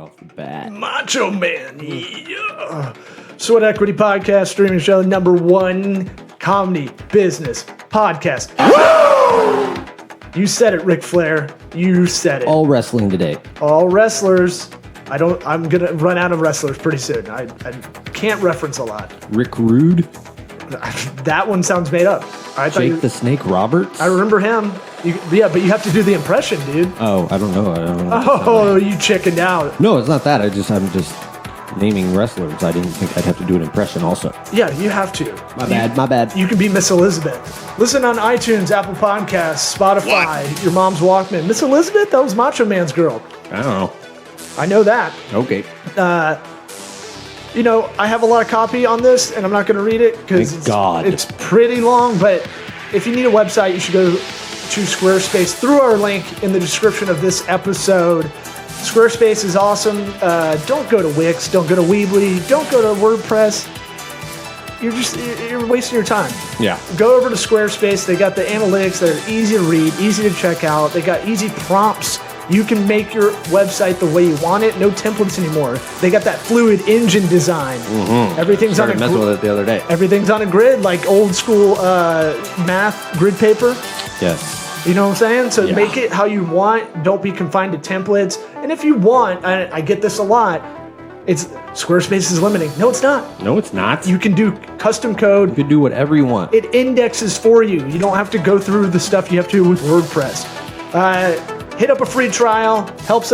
off the bat. Macho Man. Yeah. Sweat Equity Podcast, streaming show #1 comedy business podcast. You said it, Ric Flair. You said it. All wrestling today. All wrestlers. I'm gonna run out of wrestlers pretty soon. I can't reference a lot. Rick Rude. That one sounds made up. Jake the Snake Roberts. I remember him. Yeah, but you have to do the impression, dude. Oh, I don't know. Oh, you chickened out. No, it's not that. I'm just naming wrestlers. I didn't think I'd have to do an impression also. Yeah, you have to. My bad. You can be Miss Elizabeth. Listen on iTunes, Apple Podcasts, Spotify, your mom's Walkman. Miss Elizabeth? That was Macho Man's girl. I don't know. I know that. Okay. I have a lot of copy on this, and I'm not going to read it because it's pretty long, but if you need a website, you should go to Squarespace through our link in the description of this episode. Squarespace is awesome. Don't go to Wix. Don't go to Weebly. Don't go to WordPress. You're wasting your time. Yeah. Go over to Squarespace. They got the analytics that are easy to read, easy to check out. They got easy prompts. You can make your website the way you want it. No templates anymore. They got that fluid engine design. Mm-hmm. Everything's on a messing with it the other day. Everything's on a grid, like old school math grid paper. Yes. You know what I'm saying? So make it how you want. Don't be confined to templates. And if you want, I get this a lot, it's Squarespace is limiting. No, it's not. No, it's not. You can do custom code. You can do whatever you want. It indexes for you. You don't have to go through the stuff you have to with WordPress. Hit up a free trial. Helps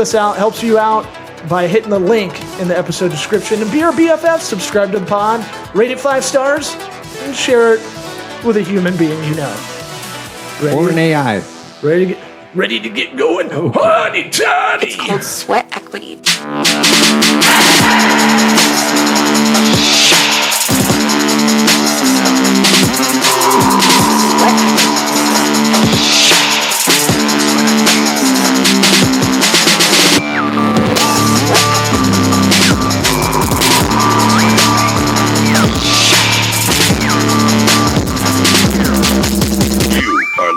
you out by hitting the link in the episode description. And be our BFF. Subscribe to the pod. Rate it 5 stars. And share it with a human being you know. Or an AI. Ready to get going. Oh, honey toddy. It's called Sweat Equity.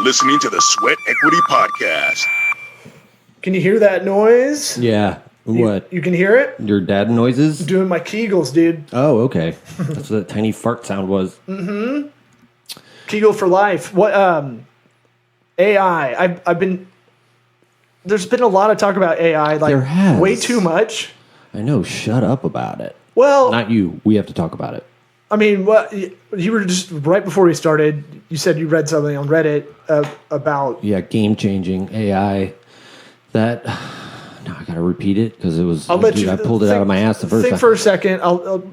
Listening to the Sweat Equity Podcast. Can you hear that noise? Yeah. What? You can hear it? Your dad noises? I'm doing my Kegels, dude. Oh, okay. That's what that tiny fart sound was. Mm-hmm. Kegel for life. What? AI. I've been. There's been a lot of talk about AI. Like there has. Way too much. I know. Shut up about it. Well, not you. We have to talk about it. I mean, you were just right before we started. You said you read something on Reddit about game-changing AI. That now I gotta repeat it because it was. I pulled it out of my ass the first time. Think for a second.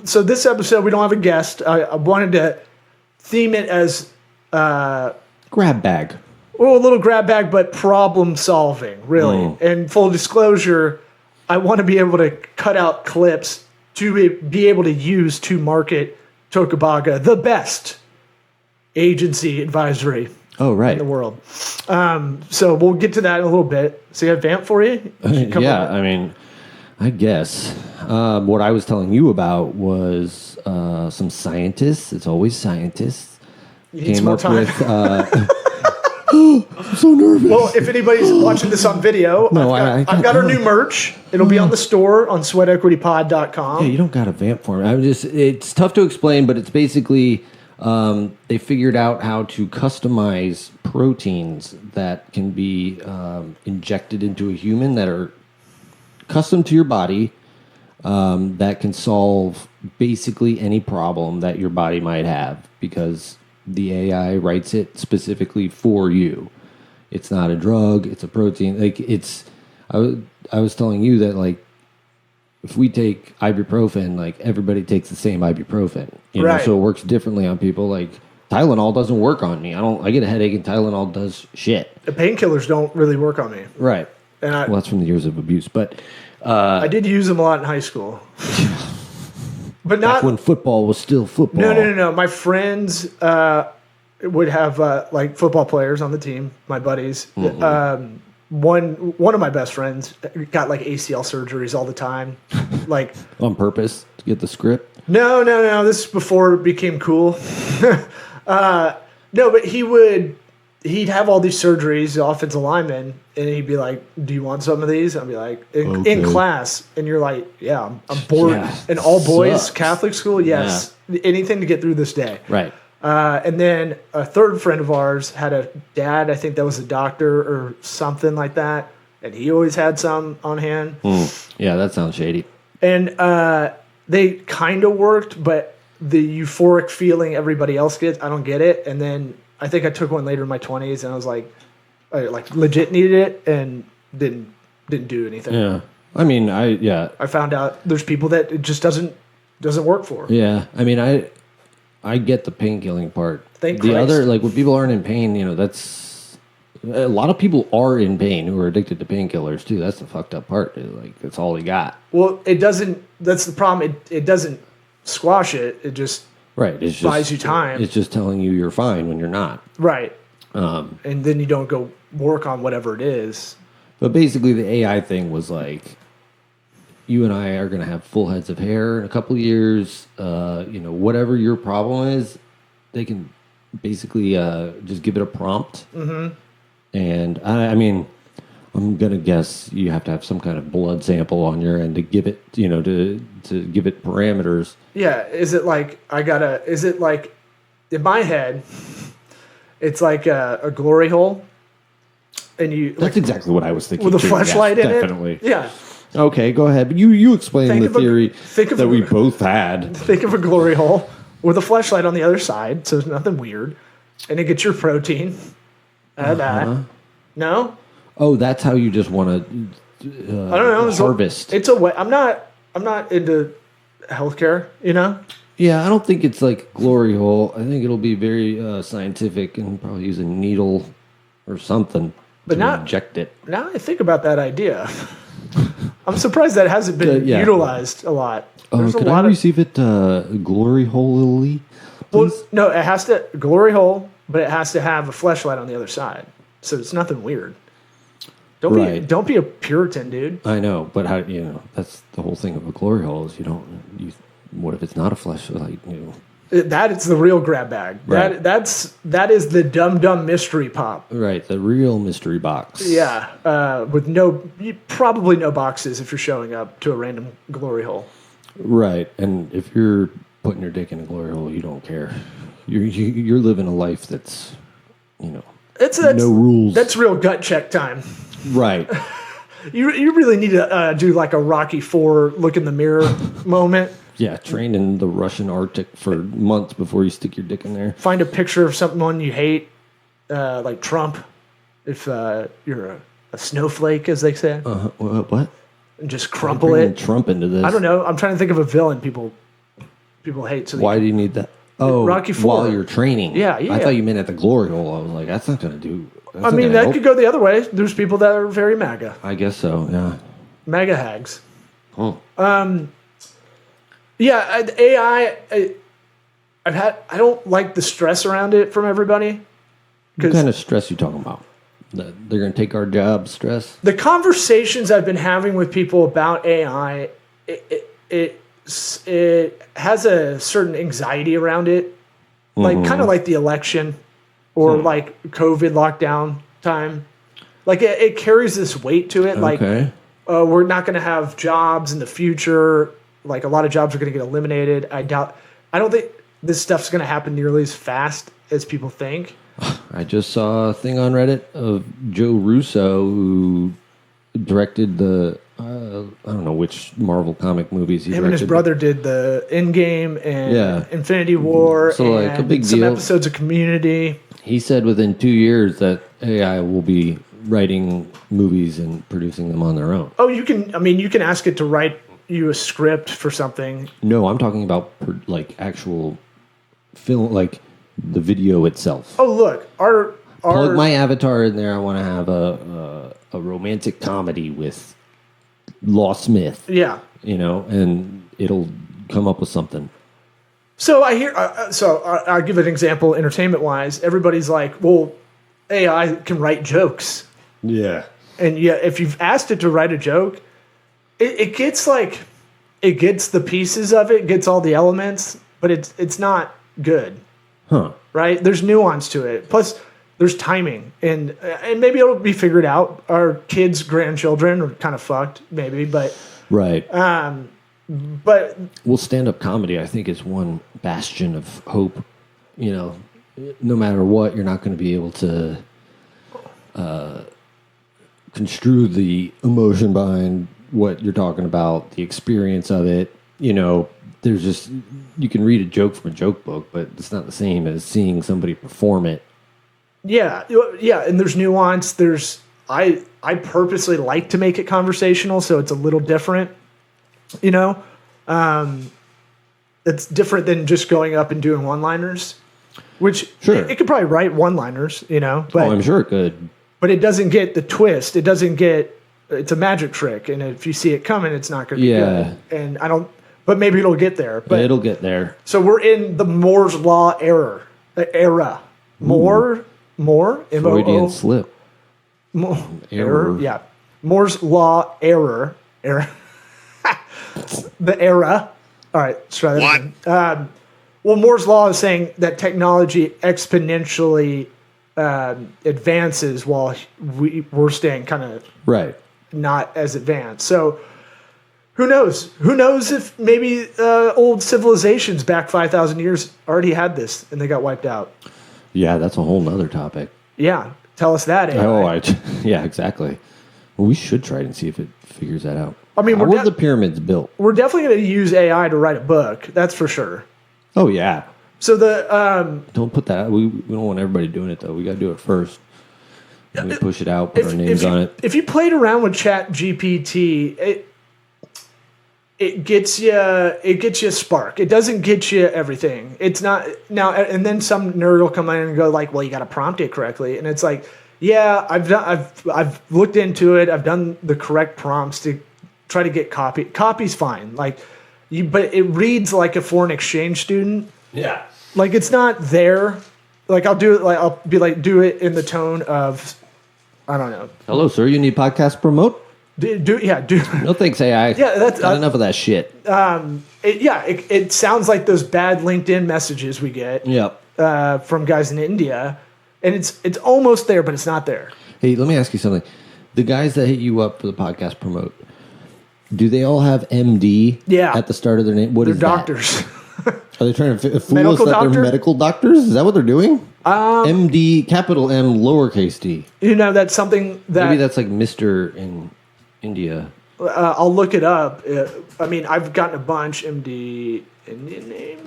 So this episode we don't have a guest. I wanted to theme it as grab bag. Well, a little grab bag, but problem solving, really. And full disclosure, I want to be able to cut out clips to be able to use to market Tokabaga, the best agency advisory in the world. So we'll get to that in a little bit. So you have Vamp for you? I mean, I guess. What I was telling you about was some scientists. It's always scientists. You need some more time. I'm so nervous. Well, if anybody's watching this on video, I've got our new merch. It'll be on the store on sweatequitypod.com. Yeah, you don't got a Vamp for me. It's tough to explain, but it's basically they figured out how to customize proteins that can be injected into a human that are custom to your body, that can solve basically any problem that your body might have because the AI writes it specifically for you. It's not a drug. It's a protein. I was telling you that if we take ibuprofen, everybody takes the same ibuprofen. You know, so it works differently on people. Like Tylenol doesn't work on me. I get a headache and Tylenol does shit. The painkillers don't really work on me. Right. And well, that's from the years of abuse, but I did use them a lot in high school. But not back when football was still football. No. My friends would have football players on the team. My buddies. Mm-hmm. One of my best friends got ACL surgeries all the time, on purpose to get the script. No. This is before it became cool. No, but he would he'd have all these surgeries, the offensive lineman, and he'd be like, "Do you want some of these?" I'd be like, "In class," and you're like, "Yeah, I'm bored." Yeah, An all boys sucks. Catholic school, yes, anything to get through this day. Right. And then a third friend of ours had a dad, I think that was a doctor or something like that, and he always had some on hand. Yeah, that sounds shady. And they kind of worked, but the euphoric feeling everybody else gets, I don't get it. And then I think I took one later in my 20s, and I was like, I legit needed it and didn't do anything. Yeah. I mean, I found out there's people that it just doesn't work for. Yeah. I mean, I get the pain killing part. Thank the Christ. other, like when people aren't in pain, that's a lot of people are in pain who are addicted to painkillers too. That's the fucked up part. Like that's all they got. Well, it doesn't. That's the problem. It doesn't squash it. It just Right. It's just, buys you time. It's just telling you you're fine when you're not. Right. And then you don't go work on whatever it is. But basically, the AI thing was like, you and I are going to have full heads of hair in a couple of years. Whatever your problem is, they can basically just give it a prompt. Mm-hmm. And I mean, I'm going to guess you have to have some kind of blood sample on your end to give it, to give it parameters. Yeah. Is it like in my head, it's like a glory hole, and That's exactly what I was thinking. with a too. flashlight Yes, in definitely. it. Yeah. Okay, go ahead. But you explain Think the of a- theory think of that a- we both had. Think of a glory hole with a flashlight on the other side, so there's nothing weird, and it gets your protein out of that. No, Oh, that's how you just want to I don't know. harvest. It's a way. I'm not into healthcare. Yeah, I don't think it's like glory hole. I think it'll be very scientific and probably use a needle or something But to not- inject it. Now I think about that idea. I'm surprised that hasn't been Yeah. utilized a lot. There's a Could lot I of receive it glory hole-ly? well, no. It has to glory hole, but it has to have a flashlight on the other side, so it's nothing weird. Right. Don't be a Puritan, dude. I know, but how that's the whole thing of a glory hole is what if it's not a flashlight? That is the real grab bag. Right. That is the dumb mystery pop. Right, the real mystery box. Yeah, with probably no boxes if you're showing up to a random glory hole. Right, and if you're putting your dick in a glory hole, you don't care. You're living a life that's That's no rules. That's real gut check time. Right. You really need to do like a Rocky IV look in the mirror moment. Yeah, trained in the Russian Arctic for months before you stick your dick in there. Find a picture of someone you hate, like Trump, if you're a snowflake, as they say, What? and just crumple Bringing it. Trump into this. I don't know. I'm trying to think of a villain people hate. So Why do you need that? Oh, Rocky IV. while you're training. Yeah. I thought you meant at the glory hole. I was like, that's not going to do. I mean, that could go the other way. There's people that are very MAGA. I guess so. Yeah. MAGA hags. Oh. Yeah, AI. I don't like the stress around it from everybody. What kind of stress you talking about? That they're going to take our jobs stress? The conversations I've been having with people about AI, it has a certain anxiety around it, like kind of like the election or like COVID lockdown time. Like it carries this weight to it. Like we're not going to have jobs in the future. Like a lot of jobs are going to get eliminated. I don't think this stuff's going to happen nearly as fast as people think. I just saw a thing on Reddit of Joe Russo who directed the I don't know which Marvel comic movies he Him directed. and his brother did the Endgame and Yeah. Infinity War So, like, and a big some deal. episodes of Community. He said within 2 years that AI will be writing movies and producing them on their own. Oh, you can ask it to write you a script for something. No, I'm talking about like actual film, like the video itself. Oh, look, our Plug my avatar in there. I want to have a romantic comedy with Law Smith. yeah. And it'll come up with something. So I hear. I'll give an example. Entertainment wise, everybody's like, "Well, AI can write jokes," Yeah. and yeah, if you've asked it to write a joke, it gets the pieces of it, gets all the elements, but it's not good. Huh. Right? There's nuance to it. Plus, there's timing, and maybe it'll be figured out. Our kids, grandchildren are kind of fucked, maybe, but Right. but Well, stand-up comedy, I think, is one bastion of hope. You know, no matter what, you're not going to be able to construe the emotion behind what you're talking about, the experience of it. You know, there's just, you can read a joke from a joke book, but it's not the same as seeing somebody perform it. yeah, and there's nuance. I purposely like to make it conversational, so it's a little different. You know, it's different than just going up and doing one-liners, which Sure. it could probably write one-liners, you know, but I'm sure it could. but it doesn't get the twist. It doesn't get. It's a magic trick, and if you see it coming, it's not going to be Yeah. good. And I don't. But maybe it'll get there. But It'll get there. so we're in the Moore's Law era. More, Freudian M-O-O, slip. error. Yeah. Moore's Law error. The era. All right, let's try that again. Well, Moore's Law is saying that technology exponentially advances while we're staying kind of Right. not as advanced. So who knows? Who knows if maybe old civilizations back 5,000 years already had this and they got wiped out? Yeah, that's a whole nother topic. Yeah, tell us that. AI. Oh, yeah, exactly. Well, we should try it and see if it figures that out. I mean, how we're were the pyramids built? We're definitely going to use AI to write a book. That's for sure. Oh, yeah. So the Don't put that. We don't want everybody doing it, though. We got to do it first. We push it out, put our names on it. If you played around with Chat GPT, it gets you a spark. It doesn't get you everything. It's not now. And then some nerd will come in and go like, "Well, you got to prompt it correctly." And it's like, yeah, I've looked into it. I've done the correct prompts to try to get copy. Copy's fine. Like, but it reads like a foreign exchange student. Yeah. Like it's not there. Like I'll do it. Like I'll be like, do it in the tone of, I don't know. Hello, sir. You need podcast promote? Do. No thanks, AI. Yeah, that's Got enough of that shit. It sounds like those bad LinkedIn messages we get. Yep. From guys in India, and it's almost there, but it's not there. Hey, let me ask you something. The guys that hit you up for the podcast promote, do they all have MD at the start of their name? What They're is doctors. That? Are they trying to fool Medical us that doctor? they're medical doctors? Is that what they're doing? MD, capital M, lowercase d. You know, that's something that Maybe that's like Mr. in India. I'll look it up. I mean, I've gotten a bunch. MD Indian name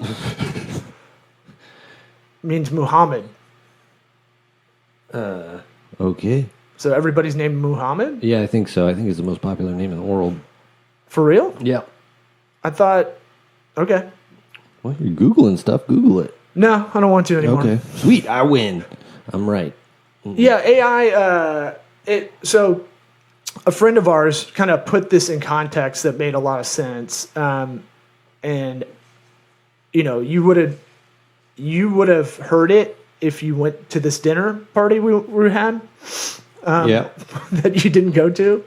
means Muhammad. Okay. So everybody's named Muhammad? Yeah, I think so. I think it's the most popular name in the world. For real? Yeah. I thought, okay. Well, you're Googling stuff. Google it. No, I don't want to anymore. Okay. Sweet. I win. I'm right. Yeah, AI. So a friend of ours kind of put this in context that made a lot of sense, and you know, you would have heard it if you went to this dinner party we had. That you didn't go to,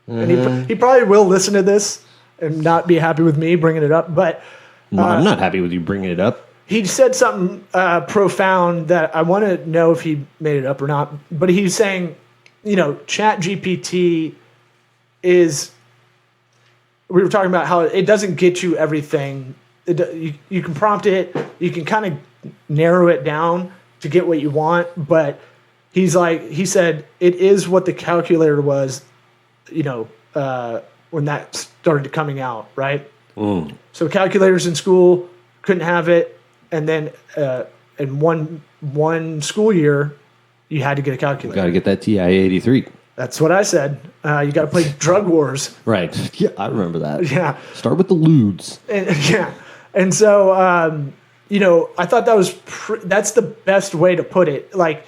and he probably will listen to this and not be happy with me bringing it up, but. No, I'm not happy with you bringing it up. He said something profound that I want to know if he made it up or not. But he's saying, you know, Chat GPT is. We were talking about how it doesn't get you everything. You can prompt it. You can kind of narrow it down to get what you want. But he said it is what the calculator was, you know, when that started coming out, right? So calculators in school couldn't have it, and then in one school year, you had to get a calculator. Got to get that TI-83. That's what I said. You got to play Drug Wars. Right. Yeah, I remember that. Yeah. Start with the lewds. And so you know, I thought that was that's the best way to put it. Like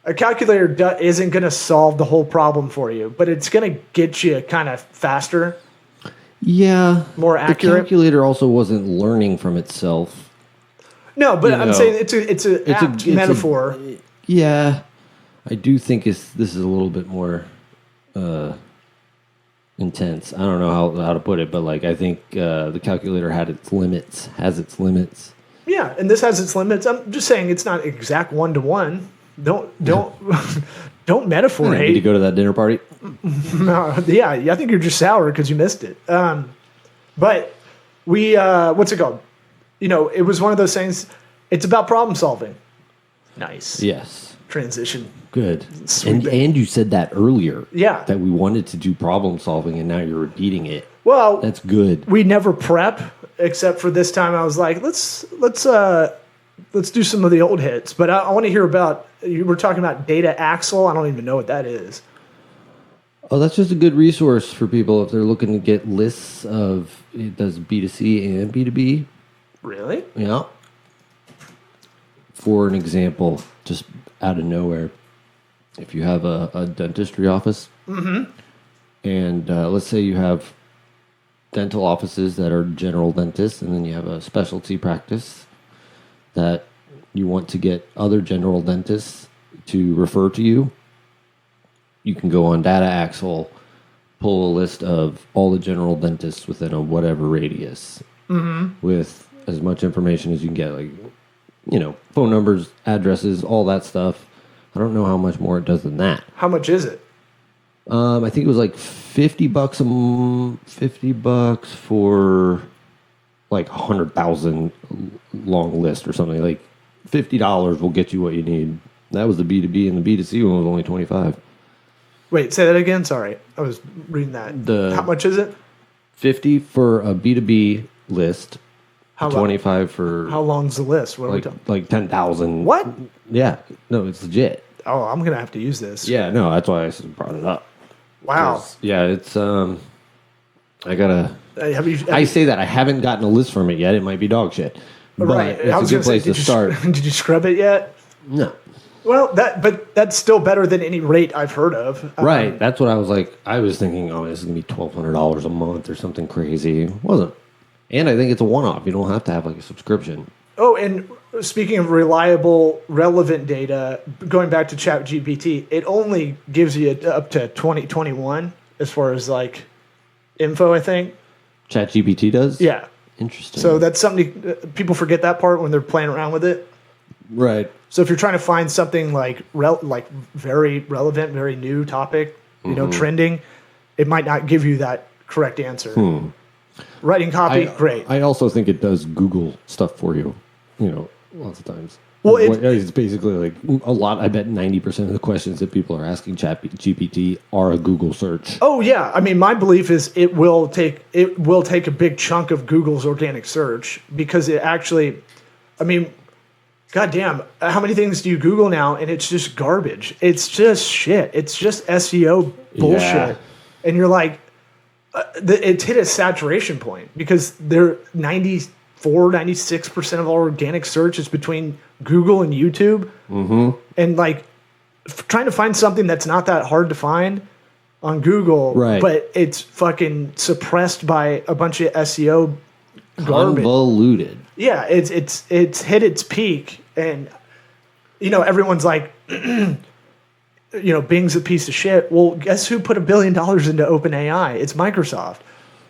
a calculator isn't going to solve the whole problem for you, but it's going to get you kind of faster. Yeah. More accurate. The calculator also wasn't learning from itself. No, but I'm saying it's an apt metaphor. Yeah. I do think this is a little bit more intense. I don't know how to put it, but like I think the calculator has its limits. Yeah, and this has its limits. I'm just saying it's not exact 1-to-1. don't metaphor Need to hate. go to that dinner party. No, yeah, I think you're just sour because you missed it. But we, what's it called? It was one of those things. It's about problem solving. Nice. Yes. Transition. Good. Sweet. And you said that earlier. Yeah. That we wanted to do problem solving, and now you're repeating it. Well, That's good. we never prep except for this time. I was like, let's do some of the old hits. But I want to hear about. You were talking about Data Axle. I don't even know what that is. Oh, that's just a good resource for people if they're looking to get lists of it does B2C and B2B. Really? Yeah. For an example, just out of nowhere, if you have a dentistry office, and let's say you have dental offices that are general dentists, and then you have a specialty practice that you want to get other general dentists to refer to you, you can go on Data Axle, pull a list of all the general dentists within a whatever radius with as much information as you can get, like, phone numbers, addresses, all that stuff. I don't know how much more it does than that. How much is it? I think it was like $50 $50 for like 100,000 long list or something. Like $50 will get you what you need. That was the B2B, and the B2C one was only 25. Wait, say that again. Sorry, I was reading that. How much is it? 50 for a B2B list. How 25 for How long's the list? What are we talking? like 10,000. What? Yeah. No, it's legit. Oh, I'm gonna have to use this. Yeah, no, that's why I brought it up. Wow. Yeah, it's I gotta. Have you? I say that I haven't gotten a list from it yet. It might be dog shit, but right. I was it's a good gonna place say, to start. Did you scrub it yet? No, Well, but that's still better than any rate I've heard of. right. That's what I was like. I was thinking, oh, this is gonna be $1,200 a month or something crazy. It wasn't, and I think it's a one-off. You don't have to have like a subscription. Oh, and speaking of reliable, relevant data, going back to ChatGPT, it only gives you up to 2021 as far as like info, I think. ChatGPT does. Yeah. Interesting. So that's something people forget that part when they're playing around with it. right. So if you're trying to find something like very relevant, very new topic, trending, it might not give you that correct answer. Writing copy, great. I also think it does Google stuff for you. Lots of times. Well, it's basically like a lot. I bet 90% of the questions that people are asking ChatGPT are a Google search. Oh yeah, I mean, my belief is it will take a big chunk of Google's organic search because it actually, I mean, goddamn, how many things do you Google now and it's just garbage? It's just shit. It's just SEO bullshit, Yeah. and you're like, it's hit a saturation point because they're 96% of all organic search is between Google and YouTube. And like trying to find something that's not that hard to find on Google, Right. but it's fucking suppressed by a bunch of SEO garbage. Convoluted. Yeah, it's hit its peak, and everyone's like, Bing's a piece of shit. Well, guess who put $1 billion into OpenAI? It's Microsoft.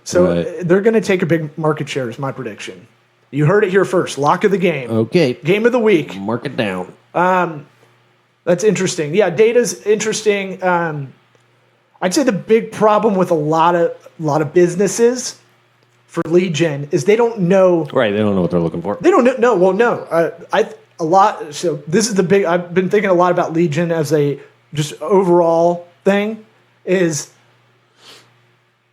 So Right. they're going to take a big market share, is my prediction. You heard it here first. Lock of the game. Okay. Game of the week. Mark it down. That's interesting. Yeah, data's interesting. I'd say the big problem with a lot of businesses for lead gen is they don't know. Right. They don't know what they're looking for. They don't know. No, well, no. So this is the big. I've been thinking a lot about lead gen as a just overall thing. I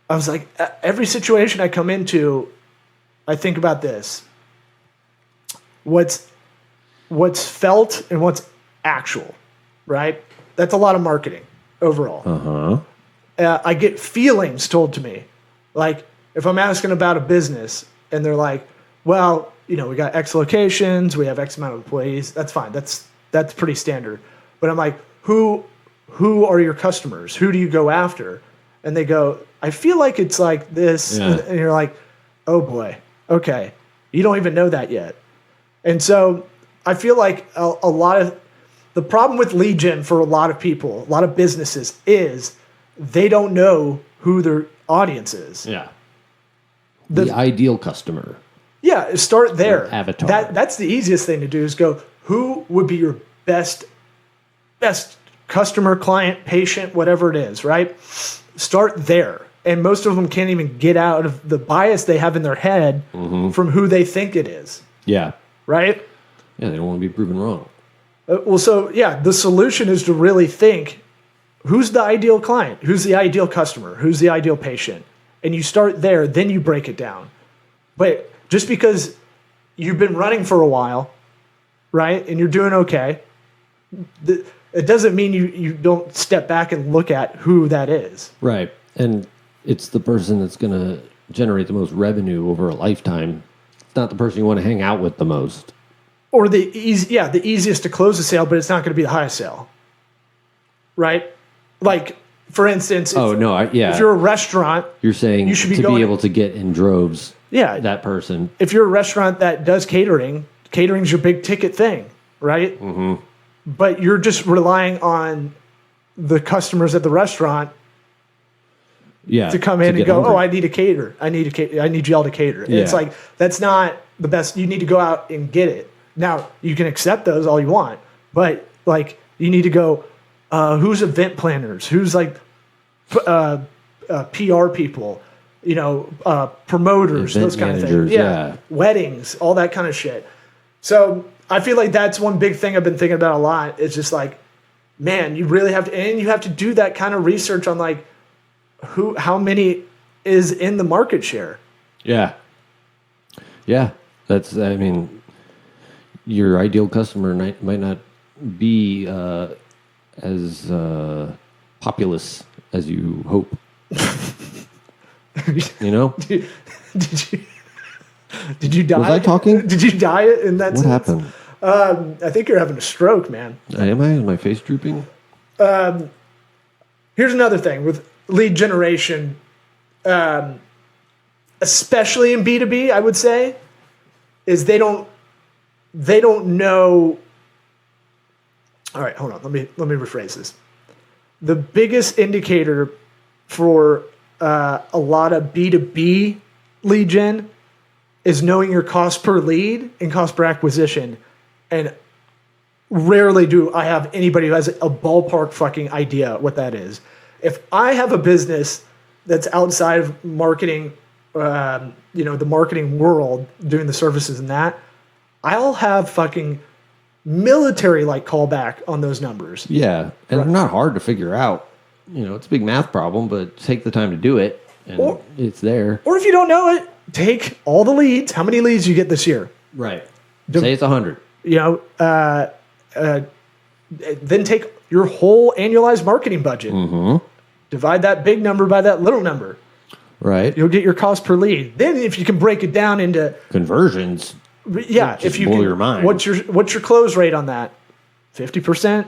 was like, every situation I come into, I think about this. What's felt and what's actual, right? That's a lot of marketing overall. I get feelings told to me. Like if I'm asking about a business and they're like, well, we got X locations, we have X amount of employees. That's fine. That's pretty standard. But I'm like, who are your customers? Who do you go after? And they go, I feel like it's like this. Yeah. And you're like, oh boy, okay. You don't even know that yet. And so I feel like a lot of the problem with lead gen for a lot of people, a lot of businesses is they don't know who their audience is. Yeah. The ideal customer. Yeah, start there. Your avatar. That's the easiest thing to do is go, who would be your best best customer, client, patient, whatever it is, right? Start there. And most of them can't even get out of the bias they have in their head from who they think it is. Yeah. Right? Yeah, they don't want to be proven wrong. The solution is to really think, who's the ideal client? Who's the ideal customer? Who's the ideal patient? And you start there, then you break it down. But just because you've been running for a while, right, and you're doing okay, it doesn't mean you don't step back and look at who that is. Right. And it's the person that's going to generate the most revenue over a lifetime. It's not the person you want to hang out with the most. Or the easiest to close a sale, but it's not going to be the highest sale. Right? Like, for instance, if you're a restaurant, you're saying you should be able to get in droves that person. If you're a restaurant that does catering's your big ticket thing, right? Mm-hmm. But you're just relying on the customers at the restaurant to come in and go, hungry. I need a cater. I need y'all to cater. And it's like, that's not the best. You need to go out and get it. Now, you can accept those all you want, but like, you need to go, who's event planners? Who's like PR people? Promoters, event those kind of managers, things. Yeah. Weddings, all that kind of shit. So I feel like that's one big thing I've been thinking about a lot. It's just like, man, you really have to, and you have to do that kind of research on like how many is in the market share. Yeah. Yeah. Your ideal customer might not be as populous as you hope. Did you die? Was I talking? Did you die in that What sense? happened? I think you're having a stroke, man. Am I? Is my face drooping? Here's another thing with lead generation, especially in B2B, I would say, is they don't know. All right, hold on. Let me rephrase this. The biggest indicator for a lot of B2B lead gen is knowing your cost per lead and cost per acquisition. And rarely do I have anybody who has a ballpark fucking idea what that is. If I have a business that's outside of marketing, the marketing world, doing the services and that, I'll have fucking military-like callback on those numbers. Yeah, and they're not hard to figure out. It's a big math problem, but take the time to do it, and it's there. Or if you don't know it, take all the leads. How many leads you get this year? Right. Say it's 100. Then take your whole annualized marketing budget. Mm-hmm. Divide that big number by that little number. Right. You'll get your cost per lead. Then if you can break it down into conversions, if you blow can, your mind. What's your close rate on that? 50%.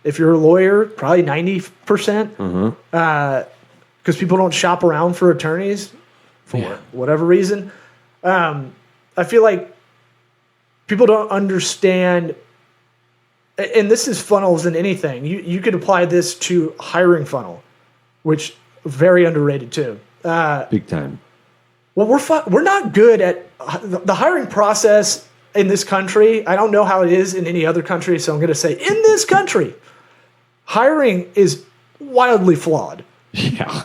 If you're a lawyer, probably 90%. Mm-hmm. Because people don't shop around for attorneys for whatever reason. I feel like people don't understand, and this is funnels in anything. You could apply this to hiring funnel, which very underrated too. Big time. Well, we're not good at the hiring process in this country. I don't know how it is in any other country, so I'm going to say in this country, hiring is wildly flawed. Yeah.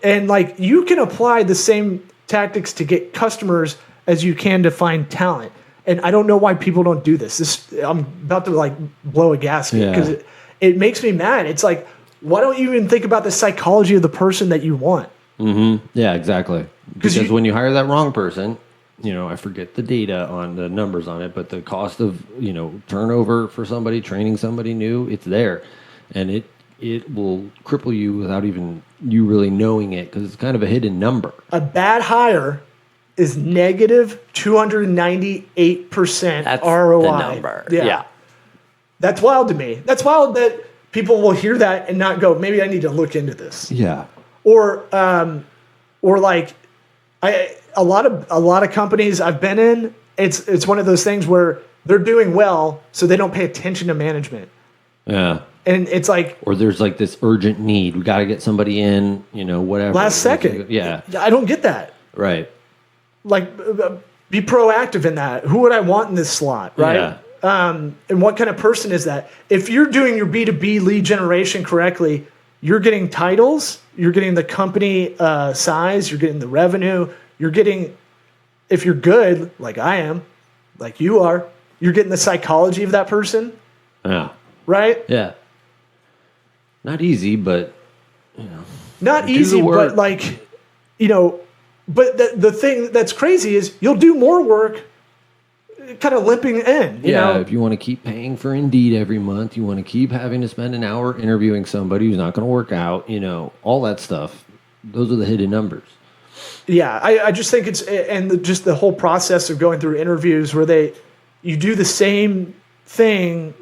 And like you can apply the same tactics to get customers as you can to find talent. And I don't know why people don't do this. I'm about to like blow a gasket because it makes me mad. It's like, why don't you even think about the psychology of the person that you want? Mm-hmm. Yeah, exactly. Because when you hire that wrong person, I forget the data on the numbers on it, but the cost of, turnover for somebody, training somebody new, it's there. And it will cripple you without even you really knowing it because it's kind of a hidden number. A bad hire is negative 298% That's ROI. the number. Yeah. That's wild to me. That's wild that people will hear that and not go, maybe I need to look into this. Yeah. Or like a lot of companies I've been in, it's one of those things where they're doing well, so they don't pay attention to management. Yeah. And it's like, or there's like this urgent need. We got to get somebody in, whatever. Last second. Yeah. I don't get that. Right. Like, be proactive in that. Who would I want in this slot, right? And what kind of person is that? If you're doing your B2B lead generation correctly, you're getting titles, you're getting the company size, you're getting the revenue, you're getting, if you're good, like I am, like you are, you're getting the psychology of that person. Yeah. Right? Yeah. Not easy, but, Not easy, but like, but the thing that's crazy is you'll do more work kind of limping in. You know? If you want to keep paying for Indeed every month, you want to keep having to spend an hour interviewing somebody who's not going to work out, all that stuff. Those are the hidden numbers. Yeah, I just think just the whole process of going through interviews where you do the same thing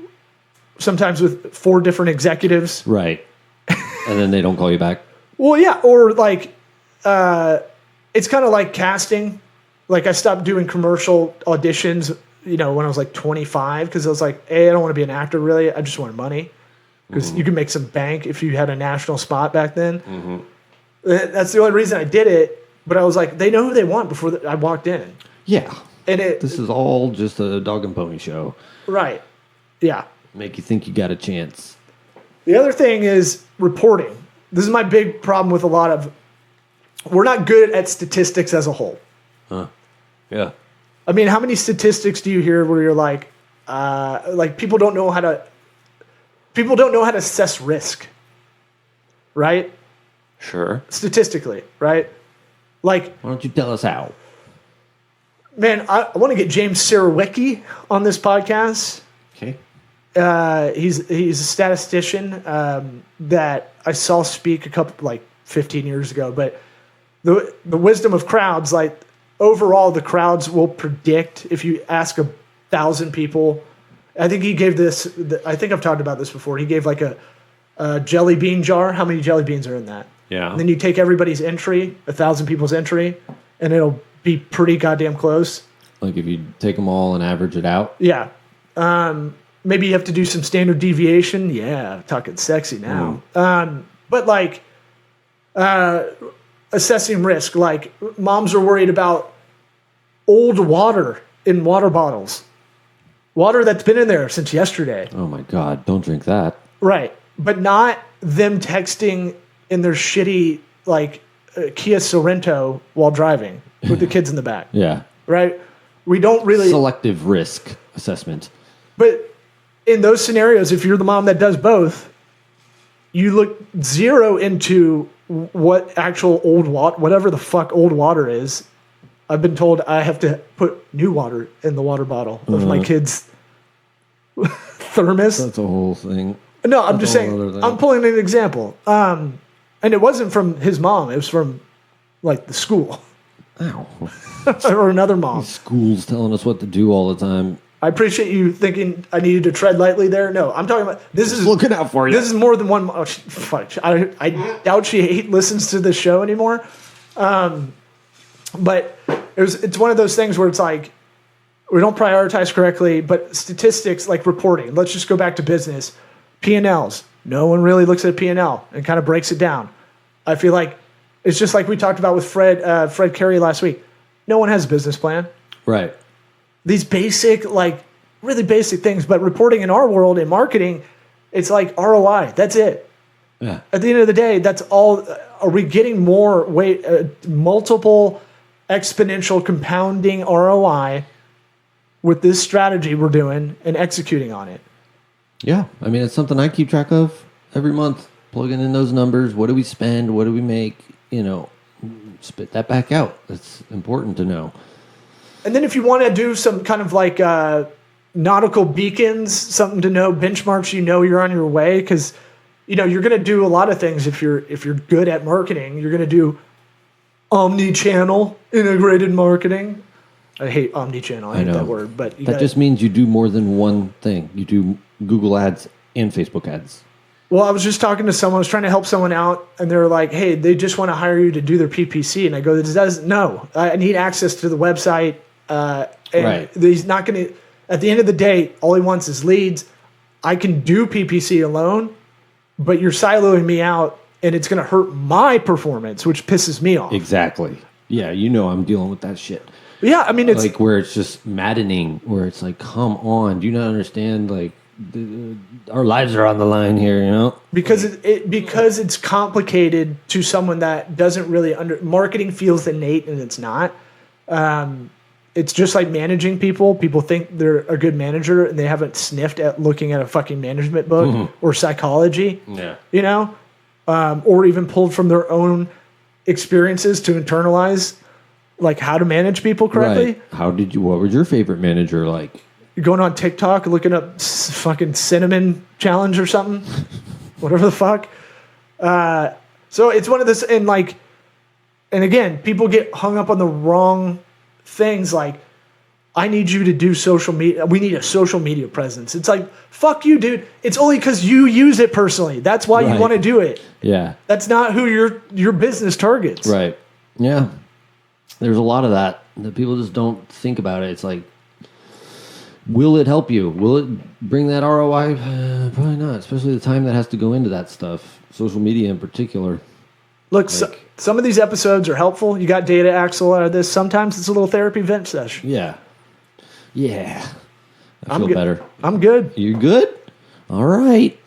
sometimes with 4 different executives. Right. And then they don't call you back. Well, yeah, or like it's kind of like casting. Like I stopped doing commercial auditions, when I was like 25 because I was like, hey, I don't want to be an actor really. I just wanted money because you can make some bank if you had a national spot back then. Mm-hmm. That's the only reason I did it. But I was like, they know who they want before I walked in. Yeah. And this is all just a dog and pony show. Right. Yeah. Make you think you got a chance. The other thing is reporting. This is my big problem with we're not good at statistics as a whole. Huh. Yeah. I mean, how many statistics do you hear where you're like people don't know how to assess risk, right? Sure. Statistically, right? Like, why don't you tell us how? Man, I want to get James Sirowicki on this podcast. Okay. He's a statistician that I saw speak 15 years ago. But the wisdom of crowds, like overall, the crowds will predict if you ask 1,000 people. I think he gave this. I think I've talked about this before. He gave like a jelly bean jar. How many jelly beans are in that? Yeah. And then you take everybody's entry, 1,000 people's entry, and it'll be pretty goddamn close. Like if you take them all and average it out? Yeah. Maybe you have to do some standard deviation. Yeah, talking sexy now. But like assessing risk, like moms are worried about old water in water bottles. Water that's been in there since yesterday. Oh my God, don't drink that. Right. But not them texting in their shitty Kia Sorento while driving with the kids in the back. Yeah. Right? We don't really... Selective risk assessment. But in those scenarios, if you're the mom that does both, you look zero into what actual old water, whatever the fuck old water is. I've been told I have to put new water in the water bottle of my kid's thermos. That's a whole thing. No, I'm just saying, I'm pulling an example. And it wasn't from his mom. It was from, the school. Ow. Or another mom. School's telling us what to do all the time. I appreciate you thinking I needed to tread lightly there. No, I'm talking about... This is looking out for you. This is more than one... Oh, fuck. I doubt she listens to this show anymore. But it's one of those things where it's like, we don't prioritize correctly, but statistics like reporting. Let's just go back to business. P&Ls. No one really looks at P&L and kind of breaks it down. I feel like it's just like we talked about with Fred Carey last week. No one has a business plan. Right. These basic, really basic things, but reporting in our world in marketing, it's like ROI. That's it. Yeah. At the end of the day, that's all. Are we getting more multiple exponential compounding ROI with this strategy we're doing and executing on it? Yeah. I mean, it's something I keep track of every month, plugging in those numbers. What do we spend? What do we make? Spit that back out. That's important to know. And then if you want to do some kind of nautical beacons, something to know, benchmarks, you're on your way, because you're going to do a lot of things if you're good at marketing. You're going to do omni-channel integrated marketing. I hate omni-channel. I hate that word, but that just means you do more than one thing. You do Google ads and Facebook ads. Well, I was just talking to someone, I was trying to help someone out, and they were like, hey, they just want to hire you to do their PPC. And I go, no, I need access to the website. And right. He's not going to, at the end of the day, all he wants is leads. I can do PPC alone, but you're siloing me out, and it's going to hurt my performance, which pisses me off. Exactly. Yeah, I'm dealing with that shit. Yeah, I mean, it's like where it's just maddening, where it's like, come on, do you not understand? Like, our lives are on the line here, you know? because because it's complicated to someone that doesn't really marketing feels innate and it's not. It's just like managing people. People think they're a good manager and they haven't sniffed at looking at a fucking management book or psychology. Yeah. You know, or even pulled from their own experiences to internalize like how to manage people correctly. Right. What was your favorite manager like? You're going on TikTok looking up fucking cinnamon challenge or something, whatever the fuck. So it's one of this, and again, people get hung up on the wrong things. Like, I need you to do social media. We need a social media presence. It's like, fuck you, dude. It's only because you use it personally. That's why you want to do it. Yeah. That's not who your business targets. Right. Yeah. There's a lot of that people just don't think about it. It's like, will it help you? Will it bring that ROI? Probably not, especially the time that has to go into that stuff. Social media in particular. Look, some of these episodes are helpful. You got data, Axel, out of this. Sometimes it's a little therapy vent session. Yeah. Yeah. I feel better. I'm good. You're good? All right.